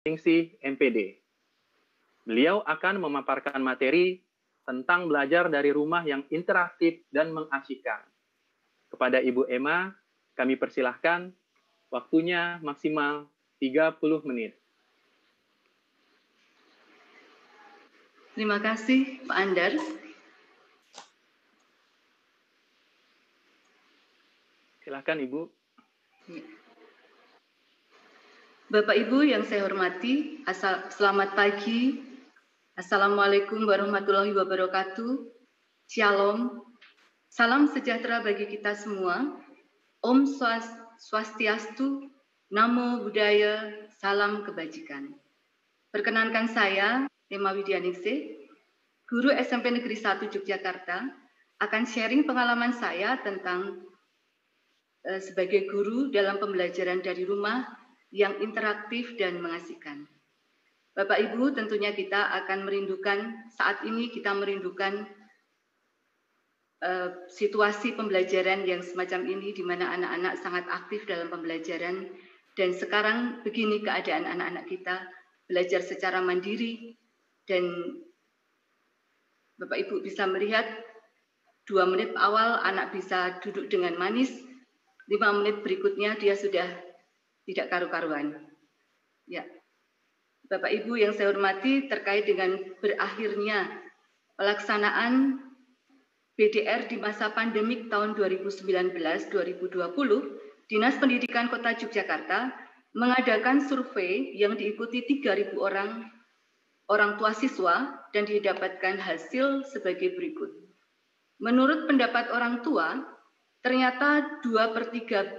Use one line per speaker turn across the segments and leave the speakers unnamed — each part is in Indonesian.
Ningsih MPD. Beliau akan memaparkan materi tentang belajar dari rumah yang interaktif dan mengasyikkan. Kepada Ibu Emma, kami persilahkan, waktunya maksimal 30 menit.
Terima kasih, Pak Andar.
Silakan, Ibu.
Bapak Ibu yang saya hormati, selamat pagi. Assalamualaikum warahmatullahi wabarakatuh. Shalom. Salam sejahtera bagi kita semua. Om Swastiastu, Namo Buddhaya, salam kebajikan. Perkenankan saya, Emma Widyaningsih, Guru SMP Negeri 1 Yogyakarta, akan sharing pengalaman saya tentang sebagai guru dalam pembelajaran dari rumah yang interaktif dan mengasihkan. Bapak Ibu, tentunya kita akan merindukan, saat ini kita merindukan situasi pembelajaran yang semacam ini, di mana anak-anak sangat aktif dalam pembelajaran, dan sekarang begini keadaan anak-anak kita, belajar secara mandiri, dan Bapak Ibu bisa melihat 2 menit awal anak bisa duduk dengan manis, 5 menit berikutnya dia sudah tidak karu-karuan. Ya, Bapak Ibu yang saya hormati, terkait dengan berakhirnya pelaksanaan BDR di masa pandemik tahun 2019-2020, Dinas Pendidikan Kota Yogyakarta mengadakan survei yang diikuti 3.000 orang tua siswa dan didapatkan hasil sebagai berikut. Menurut pendapat orang tua, ternyata 2/3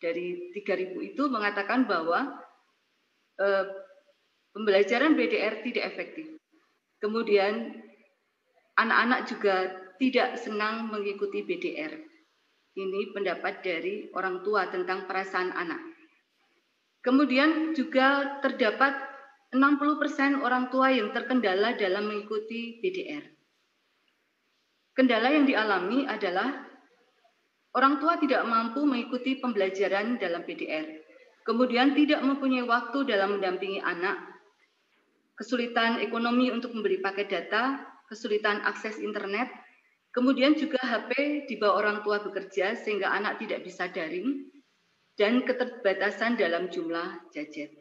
dari 3.000 itu mengatakan bahwa pembelajaran BDR tidak efektif. Kemudian anak-anak juga tidak senang mengikuti BDR. Ini pendapat dari orang tua tentang perasaan anak. Kemudian juga terdapat 60% orang tua yang terkendala dalam mengikuti BDR. Kendala yang dialami adalah orang tua tidak mampu mengikuti pembelajaran dalam BDR. Kemudian tidak mempunyai waktu dalam mendampingi anak. Kesulitan ekonomi untuk membeli paket data, kesulitan akses internet, kemudian juga HP di bawah orang tua bekerja sehingga anak tidak bisa daring, dan keterbatasan dalam jumlah gadget.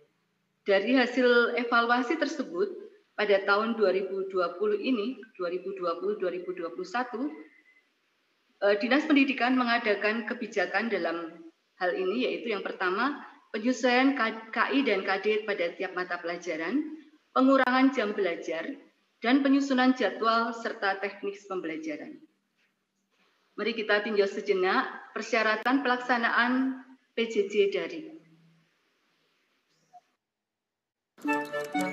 Dari hasil evaluasi tersebut, pada tahun 2020 ini, 2020-2021, Dinas Pendidikan mengadakan kebijakan dalam hal ini, yaitu yang pertama, penyesuaian KI dan KD pada tiap mata pelajaran, pengurangan jam belajar, dan penyusunan jadwal serta teknik pembelajaran. Mari kita tinjau sejenak persyaratan pelaksanaan PJJ daring.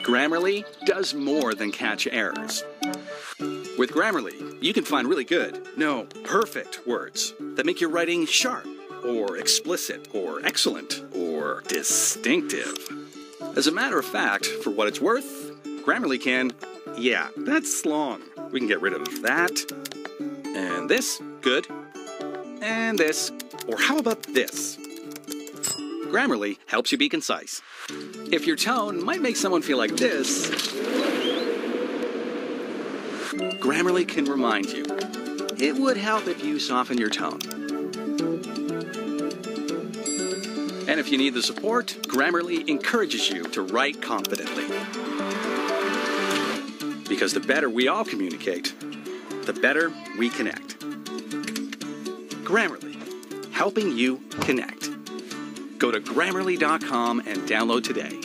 Grammarly does more than catch errors. With Grammarly, you can find really good, no, perfect words that make your writing sharp, or explicit, or excellent, or distinctive. As a matter of fact, for what it's worth, Grammarly can, yeah, that's long. We can get rid of that, and this, good, and this, or how about this? Grammarly helps you be concise. If your tone might make someone feel like this, Grammarly can remind you. It would help if you soften your tone. And if you need the support, Grammarly encourages you to write confidently. Because the better we all communicate, the better we connect. Grammarly, helping you connect. Go to Grammarly.com and download today.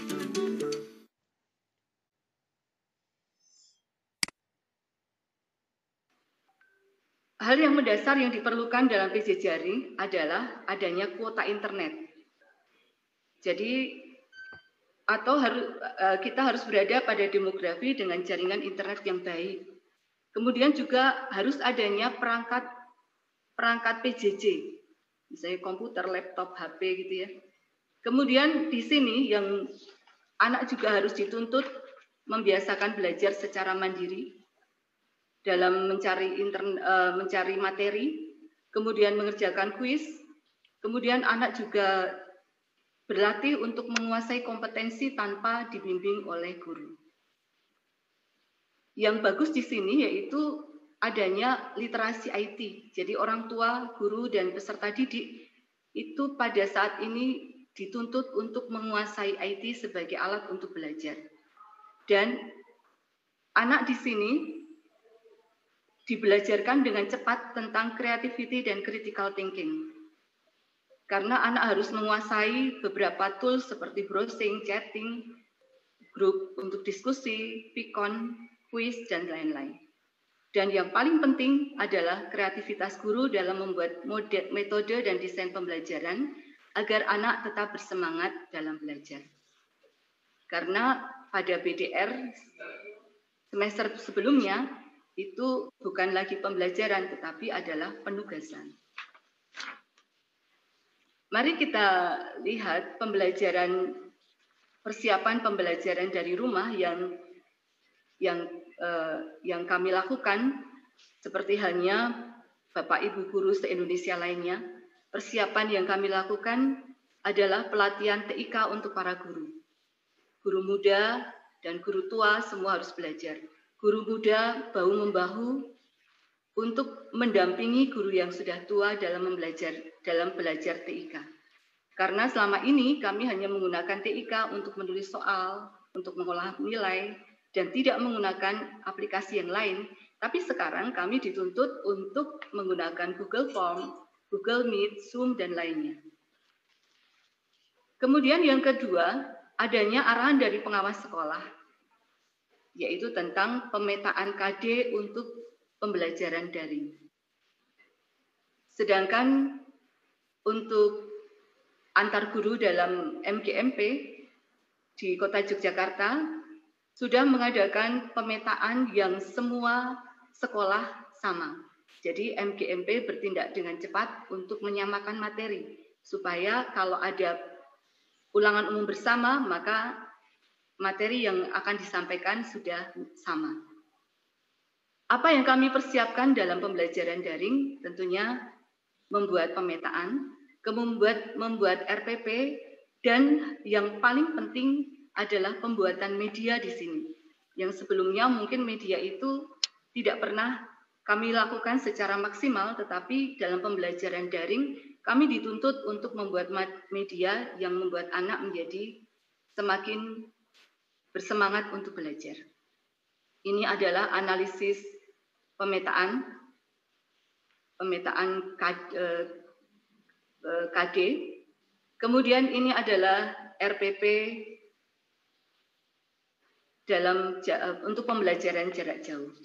Hal yang mendasar yang diperlukan dalam PJJ daring adalah adanya kuota internet. Jadi, kita harus berada pada demografi dengan jaringan internet yang baik. Kemudian juga harus adanya perangkat PJJ, misalnya komputer, laptop, HP gitu ya. Kemudian di sini yang anak juga harus dituntut membiasakan belajar secara mandiri dalam mencari materi, kemudian mengerjakan kuis, kemudian anak juga berlatih untuk menguasai kompetensi tanpa dibimbing oleh guru. Yang bagus di sini yaitu adanya literasi IT. Jadi orang tua, guru, dan peserta didik itu pada saat ini dituntut untuk menguasai IT sebagai alat untuk belajar. Dan anak di sini dibelajarkan dengan cepat tentang creativity dan critical thinking. Karena anak harus menguasai beberapa tools seperti browsing, chatting, grup untuk diskusi, pikon, kuis, dan lain-lain. Dan yang paling penting adalah kreativitas guru dalam membuat metode dan desain pembelajaran agar anak tetap bersemangat dalam belajar. Karena pada BDR semester sebelumnya itu bukan lagi pembelajaran tetapi adalah penugasan. Mari kita lihat persiapan pembelajaran dari rumah yang kami lakukan, seperti halnya Bapak Ibu guru se-Indonesia lainnya. Persiapan yang kami lakukan adalah pelatihan TIK untuk para guru. Guru muda dan guru tua semua harus belajar. Guru muda bahu-membahu untuk mendampingi guru yang sudah tua dalam belajar TIK. Karena selama ini kami hanya menggunakan TIK untuk menulis soal, untuk mengolah nilai, dan tidak menggunakan aplikasi yang lain. Tapi sekarang kami dituntut untuk menggunakan Google Form, Google Meet, Zoom, dan lainnya. Kemudian yang kedua, adanya arahan dari pengawas sekolah, yaitu tentang pemetaan KD untuk pembelajaran daring. Sedangkan untuk antar guru dalam MGMP di Kota Yogyakarta sudah mengadakan pemetaan yang semua sekolah sama. Jadi MGMP bertindak dengan cepat untuk menyamakan materi supaya kalau ada ulangan umum bersama maka materi yang akan disampaikan sudah sama. Apa yang kami persiapkan dalam pembelajaran daring? Tentunya membuat pemetaan, membuat RPP, dan yang paling penting adalah pembuatan media di sini. Yang sebelumnya mungkin media itu tidak pernah kami lakukan secara maksimal, tetapi dalam pembelajaran daring kami dituntut untuk membuat media yang membuat anak menjadi semakin bersemangat untuk belajar. Ini adalah analisis pemetaan KD. Kemudian ini adalah RPP untuk pembelajaran jarak jauh.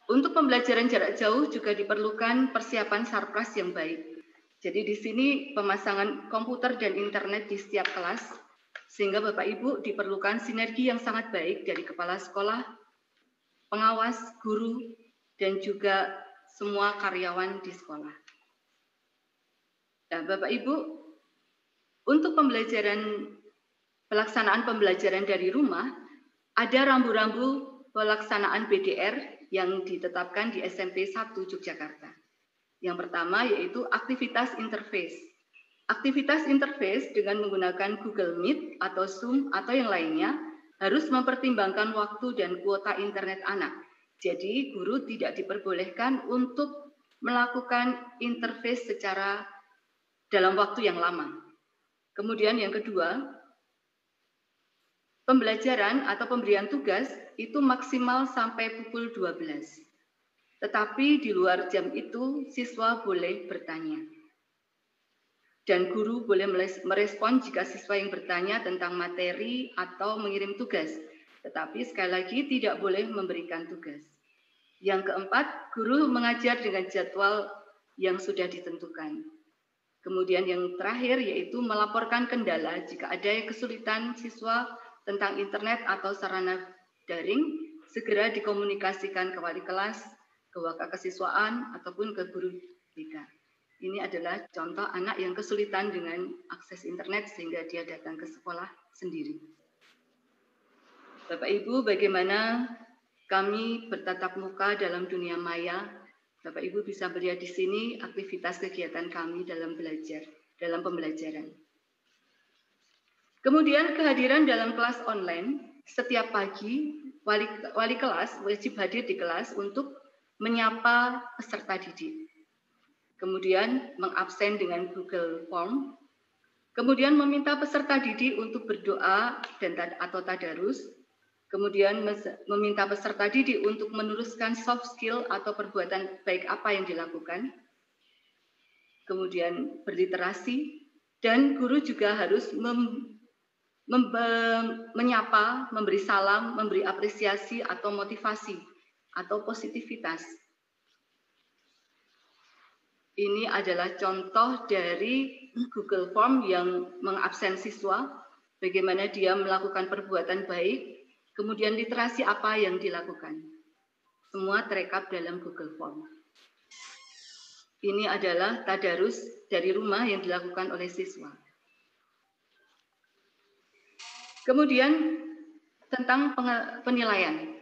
Untuk pembelajaran jarak jauh juga diperlukan persiapan sarpras yang baik. Jadi di sini pemasangan komputer dan internet di setiap kelas, sehingga Bapak Ibu diperlukan sinergi yang sangat baik dari kepala sekolah, pengawas, guru, dan juga semua karyawan di sekolah. Nah, Bapak Ibu, untuk pelaksanaan pembelajaran dari rumah, ada rambu-rambu pelaksanaan BDR yang ditetapkan di SMP 1 Yogyakarta. Yang pertama yaitu aktivitas interface. Aktivitas interface dengan menggunakan Google Meet atau Zoom atau yang lainnya harus mempertimbangkan waktu dan kuota internet anak. Jadi guru tidak diperbolehkan untuk melakukan interface secara dalam waktu yang lama. Kemudian yang kedua, pembelajaran atau pemberian tugas itu maksimal sampai pukul 12. Tetapi di luar jam itu siswa boleh bertanya. Dan guru boleh merespon jika siswa yang bertanya tentang materi atau mengirim tugas. Tetapi sekali lagi tidak boleh memberikan tugas. Yang keempat, guru mengajar dengan jadwal yang sudah ditentukan. Kemudian yang terakhir yaitu melaporkan kendala jika ada kesulitan siswa tentang internet atau sarana daring, segera dikomunikasikan ke wali kelas, ke wakil kesiswaan, ataupun ke guru BK. Ini adalah contoh anak yang kesulitan dengan akses internet sehingga dia datang ke sekolah sendiri. Bapak Ibu, bagaimana kami bertatap muka dalam dunia maya Bapak Ibu bisa melihat di sini aktivitas kegiatan kami dalam pembelajaran. Kemudian kehadiran dalam kelas online, setiap pagi wali kelas wajib hadir di kelas untuk menyapa peserta didik. Kemudian mengabsen dengan Google Form. Kemudian meminta peserta didik untuk berdoa atau tadarus. Kemudian meminta peserta didik untuk meneruskan soft skill atau perbuatan baik apa yang dilakukan. Kemudian berliterasi, dan guru juga harus menyapa, memberi salam, memberi apresiasi atau motivasi atau positivitas. Ini adalah contoh dari Google Form yang mengabsen siswa, bagaimana dia melakukan perbuatan baik, kemudian literasi apa yang dilakukan. Semua terekam dalam Google Form. Ini adalah tadarus dari rumah yang dilakukan oleh siswa. Kemudian tentang penilaian.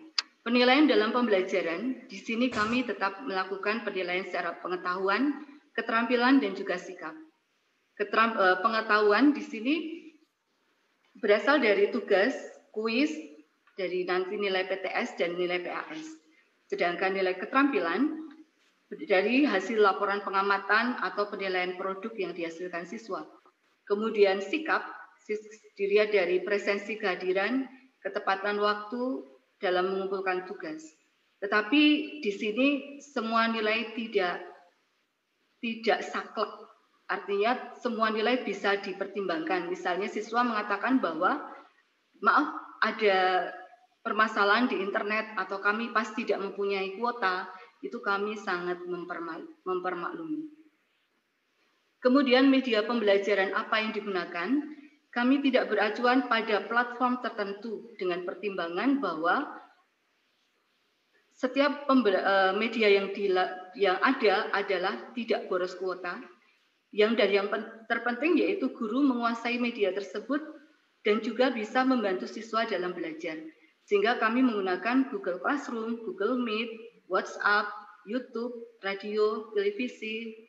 Penilaian dalam pembelajaran, di sini kami tetap melakukan penilaian secara pengetahuan, keterampilan, dan juga sikap. Pengetahuan di sini berasal dari tugas, kuis, dari nanti nilai PTS dan nilai PAS. Sedangkan nilai keterampilan dari hasil laporan pengamatan atau penilaian produk yang dihasilkan siswa. Kemudian sikap dilihat dari presensi kehadiran, ketepatan waktu dalam mengumpulkan tugas. Tetapi di sini semua nilai tidak saklek. Artinya semua nilai bisa dipertimbangkan. Misalnya siswa mengatakan bahwa maaf ada permasalahan di internet atau kami pas tidak mempunyai kuota, itu kami sangat mempermaklumi. Kemudian media pembelajaran apa yang digunakan? Kami tidak beracuan pada platform tertentu dengan pertimbangan bahwa setiap media yang ada adalah tidak boros kuota. Yang terpenting yaitu guru menguasai media tersebut dan juga bisa membantu siswa dalam belajar. Sehingga kami menggunakan Google Classroom, Google Meet, WhatsApp, YouTube, radio, televisi.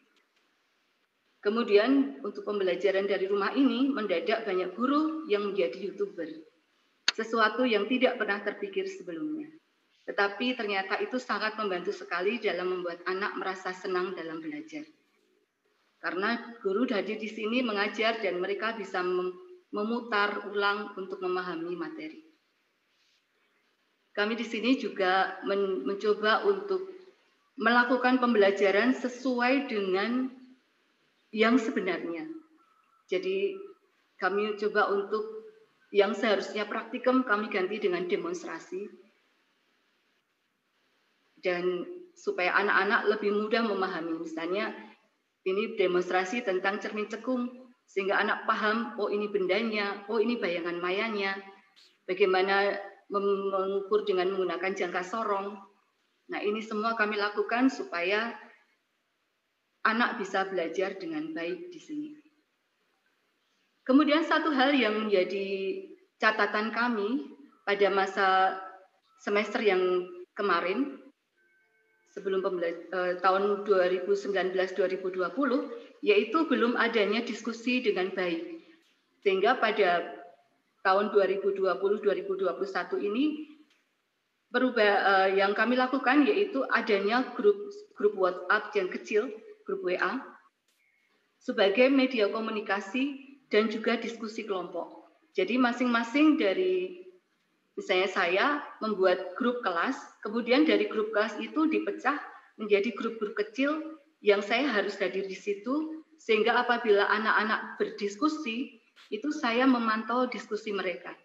Kemudian untuk pembelajaran dari rumah ini mendadak banyak guru yang menjadi YouTuber. Sesuatu yang tidak pernah terpikir sebelumnya. Tetapi ternyata itu sangat membantu sekali dalam membuat anak merasa senang dalam belajar. Karena guru hadir di sini mengajar dan mereka bisa memutar ulang untuk memahami materi. Kami di sini juga mencoba untuk melakukan pembelajaran sesuai dengan yang sebenarnya. Jadi kami coba untuk yang seharusnya praktikum kami ganti dengan demonstrasi. Dan supaya anak-anak lebih mudah memahami. Misalnya ini demonstrasi tentang cermin cekung. Sehingga anak paham, oh ini bendanya, oh ini bayangan mayanya. Bagaimana mengukur dengan menggunakan jangka sorong. Nah ini semua kami lakukan supaya anak bisa belajar dengan baik di sini. Kemudian satu hal yang menjadi catatan kami pada masa semester yang kemarin, sebelum tahun 2019-2020, yaitu belum adanya diskusi dengan baik. Sehingga pada tahun 2020-2021 ini yang kami lakukan yaitu adanya grup WhatsApp yang kecil, grup WA, sebagai media komunikasi dan juga diskusi kelompok. Jadi masing-masing dari, misalnya saya membuat grup kelas, kemudian dari grup kelas itu dipecah menjadi grup-grup kecil yang saya harus hadir di situ, sehingga apabila anak-anak berdiskusi, itu saya memantau diskusi mereka.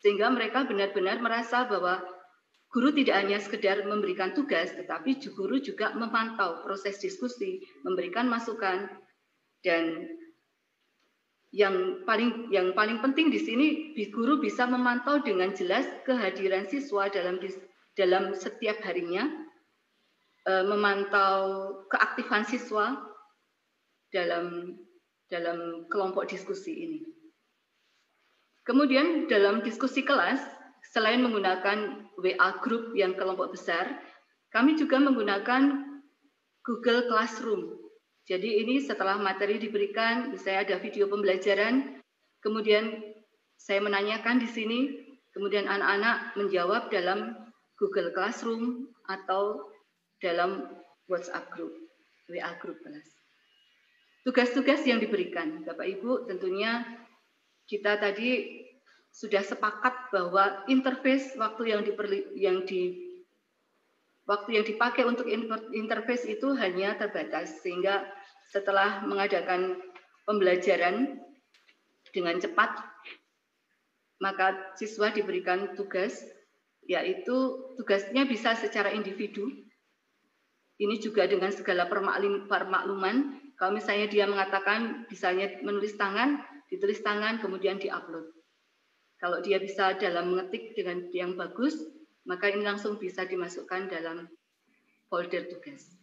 Sehingga mereka benar-benar merasa bahwa guru tidak hanya sekedar memberikan tugas, tetapi guru juga memantau proses diskusi, memberikan masukan, dan yang paling penting di sini guru bisa memantau dengan jelas kehadiran siswa dalam setiap harinya, memantau keaktifan siswa dalam kelompok diskusi ini. Kemudian dalam diskusi kelas, selain menggunakan WA group yang kelompok besar, kami juga menggunakan Google Classroom. Jadi ini setelah materi diberikan, saya ada video pembelajaran, kemudian saya menanyakan di sini, kemudian anak-anak menjawab dalam Google Classroom atau dalam WhatsApp group, WA group kelas. Tugas-tugas yang diberikan, Bapak Ibu, tentunya kita tadi sudah sepakat bahwa interface waktu waktu yang dipakai untuk interface itu hanya terbatas, sehingga setelah mengadakan pembelajaran dengan cepat, maka siswa diberikan tugas, yaitu tugasnya bisa secara individu. Ini juga dengan segala permakluman. Kalau misalnya dia mengatakan bisanya menulis tangan, ditulis tangan, kemudian diupload. Kalau dia bisa dalam mengetik dengan yang bagus, maka ini langsung bisa dimasukkan dalam folder tugas.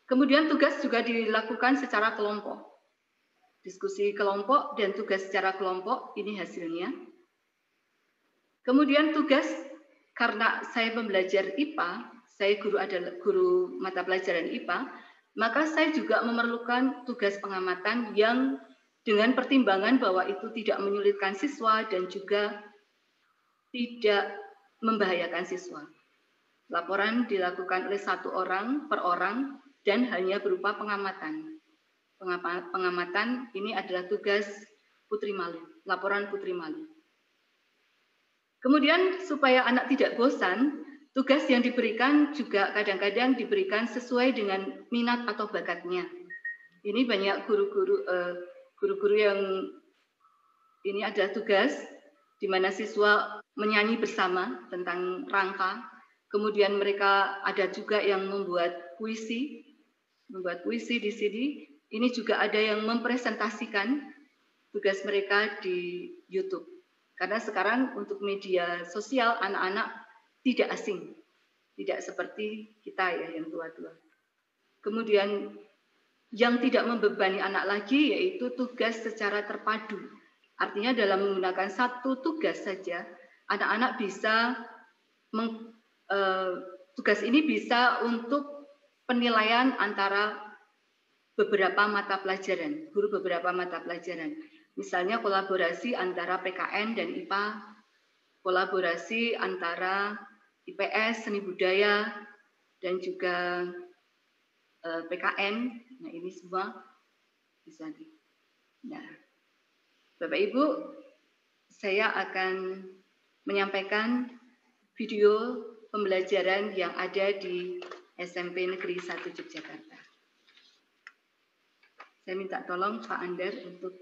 Kemudian tugas juga dilakukan secara kelompok. Diskusi kelompok dan tugas secara kelompok, ini hasilnya. Kemudian tugas, karena saya pembelajar IPA, saya guru mata pelajaran IPA, maka saya juga memerlukan tugas pengamatan yang dengan pertimbangan bahwa itu tidak menyulitkan siswa dan juga tidak membahayakan siswa. Laporan dilakukan oleh 1 orang per orang dan hanya berupa pengamatan. Pengamatan ini adalah tugas Putri Malu, laporan Putri Malu. Kemudian supaya anak tidak bosan, tugas yang diberikan juga kadang-kadang diberikan sesuai dengan minat atau bakatnya. Ini banyak guru-guru yang ini adalah tugas di mana siswa menyanyi bersama tentang rangka. Kemudian mereka ada juga yang membuat puisi di sini. Ini juga ada yang mempresentasikan tugas mereka di YouTube. Karena sekarang untuk media sosial anak-anak tidak asing, tidak seperti kita ya yang tua-tua. Kemudian yang tidak membebani anak lagi yaitu tugas secara terpadu. Artinya dalam menggunakan satu tugas saja, anak-anak bisa tugas ini bisa untuk penilaian antara beberapa mata pelajaran, guru beberapa mata pelajaran. Misalnya kolaborasi antara PKN dan IPA, kolaborasi antara IPS, seni budaya, dan juga PKN. Nah ini semua bisa di. Nah, Bapak Ibu, saya akan menyampaikan video pembelajaran yang ada di SMP Negeri 1 Yogyakarta. Saya minta tolong Pak Ander untuk